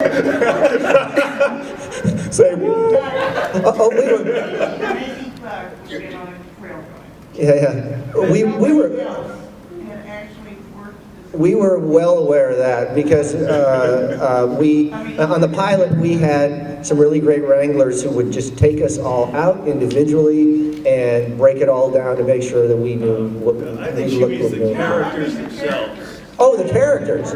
Say what? Oh, we were. Yeah. We were well aware of that because we on the pilot we had some really great wranglers who would just take us all out individually and break it all down to make sure that we knew what I think she means the characters themselves. Oh, the characters.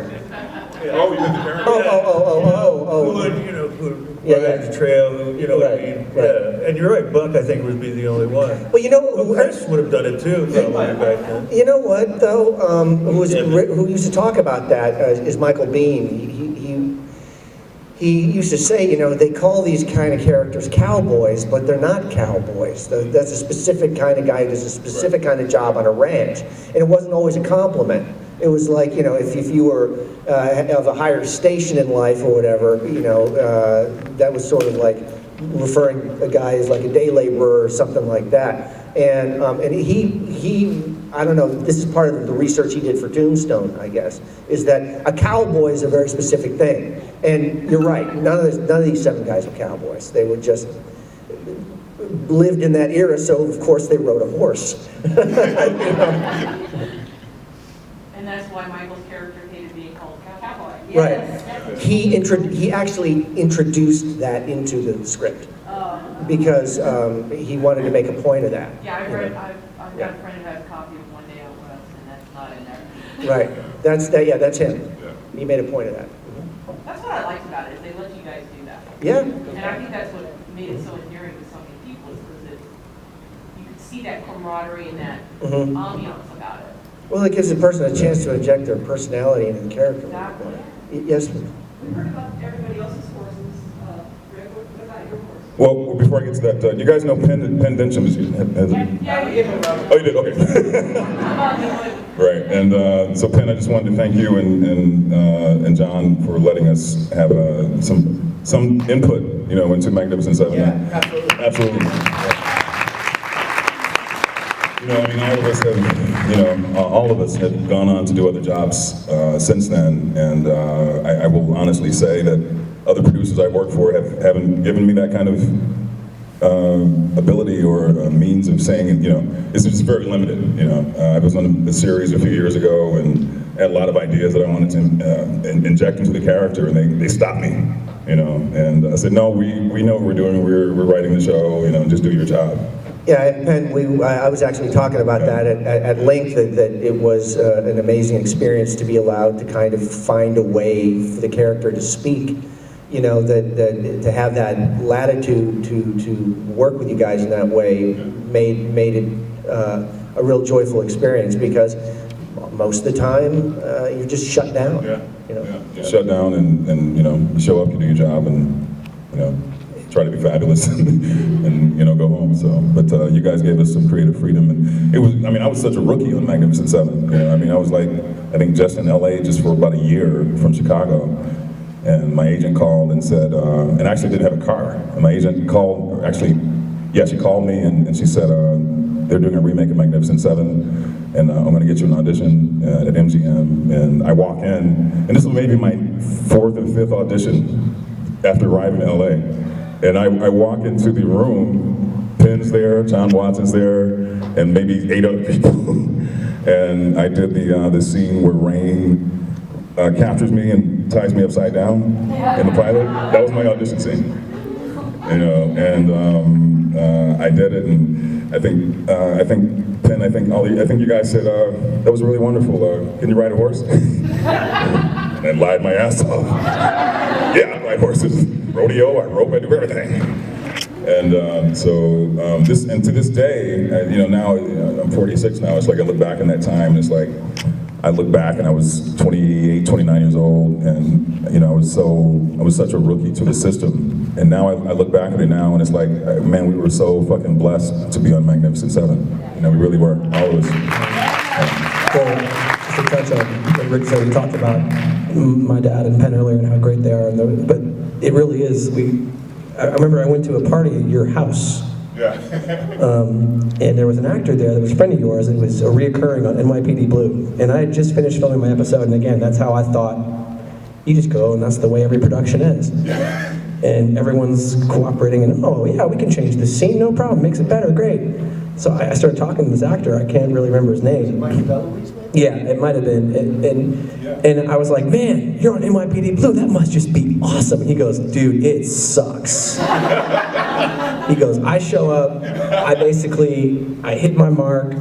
Oh, you mean the characters? Oh. Who would, you know, who Yeah, ride the trail, who, you know what I Right, mean? right. Yeah, and you're right, Buck, I think, would be the only one. Well, you know, Well, Chris would have done it too, probably back then. you know what though? Who used to talk about that is Michael Bean. He used to say, you know, they call these kind of characters cowboys, but they're not cowboys. That's a specific kind of guy who does a specific kind of job on a ranch, and it wasn't always a compliment. It was like, you know, if you were of a higher station in life or whatever, you know, that was sort of like referring a guy as like a day laborer or something like that. And he I don't know, this is part of the research he did for Tombstone, I guess, is that a cowboy is a very specific thing. And you're right, none of these 7 guys were cowboys. They were just lived in that era, so of course they rode a horse. You know? And that's why Michael's character hated being called cowboy. Right. He actually introduced that into the script because he wanted to make a point of that. Yeah, I've got a friend who has a copy of One Day Out West, and that's not in there. Right. That's him. He made a point of that. That's what I liked about it, is they let you guys do that. Yeah. And I think that's what made it so endearing to so many people, is because you could see that camaraderie and that ambiance about it. Well, it gives a person a chance to inject their personality into the character. Exactly. Yes. We heard about everybody else's horses. Rick, what about your horse? Well, before I get to that, you guys know Penn Densham? Yeah, we gave him Oh, you did? Okay. Right, and so Penn, I just wanted to thank you and John for letting us have some input, you know, into Magnificent Seven. Yeah, absolutely. Absolutely. You know, I mean, all of us have gone on to do other jobs since then, and I will honestly say that other producers I work for haven't given me that kind of ability or means of saying, you know, it's just very limited, you know. I was on a series a few years ago and had a lot of ideas that I wanted to inject into the character, and they stopped me, you know, and I said, no, we know what we're doing, we're writing the show, you know, just do your job. Yeah, and Penn, I was actually talking about that at length, that it was an amazing experience to be allowed to kind of find a way for the character to speak. You know, that to have that latitude to work with you guys in that way made it a real joyful experience, because most of the time you're just shut down. Yeah. You know? Yeah. You shut down and you know, you show up, you do your job, and you know, try to be fabulous and you know, go home. So, but you guys gave us some creative freedom, and it was, I mean, I was such a rookie on Magnificent Seven. You know, I mean, I was like, I think just in LA just for about a year from Chicago. And my agent called and said, and I actually didn't have a car. And my agent called, actually, yeah, she called me and she said, they're doing a remake of Magnificent Seven, and I'm gonna get you an audition at MGM. And I walk in, and this was maybe my 4th or 5th audition after arriving in LA. And I walk into the room, Penn's there, John Watson's there, and maybe 8 other people. And I did the scene where Rain captures me and ties me upside down in the pilot. That was my audition scene, you know. And I did it, and I think Penn, I think you guys said that was really wonderful. Can you ride a horse? And I lied my ass off. Yeah, I ride horses, rodeo, I rope, I do everything. And to this day, you know, now I'm 46 now. It's like I look back in that time, and it's like I look back and I was 28, 29 years old, and you know, I was such a rookie to the system. And now I look back at it now, and it's like, man, we were so fucking blessed to be on Magnificent Seven. You know, we really were, all of us. Just to touch on what Rick said, we talked about my dad and Penn earlier and how great they are, but it really is. I remember I went to a party at your house. Yeah. And there was an actor there that was a friend of yours. It was a reoccurring on NYPD Blue. And I had just finished filming my episode, and again, that's how I thought You just go, and that's the way every production is. And everyone's cooperating, and oh yeah, we can change this scene, no problem, makes it better, great. So I started talking to this actor, I can't really remember his name. Yeah, it might have been. And I was like, man, you're on NYPD Blue, that must just be awesome. And he goes, dude, it sucks. He goes, I show up, I hit my mark,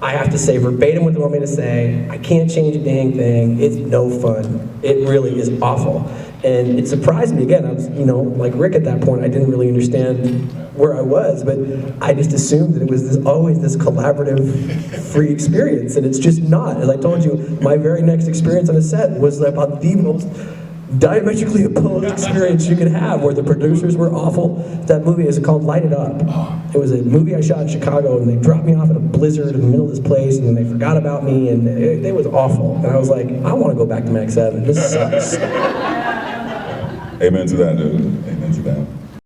I have to say verbatim what they want me to say, I can't change a dang thing, it's no fun. It really is awful. And it surprised me, again, I was, like Rick at that point, I didn't really understand where I was, but I just assumed that it was always this collaborative, free experience, and it's just not. As I told you, my very next experience on a set was about the most diametrically opposed experience you could have, where the producers were awful. That movie is called Light It Up. It was a movie I shot in Chicago, and they dropped me off in a blizzard in the middle of this place, and then they forgot about me, and it was awful. And I was like, I want to go back to Mac 7. This sucks. Amen to that, dude. Amen to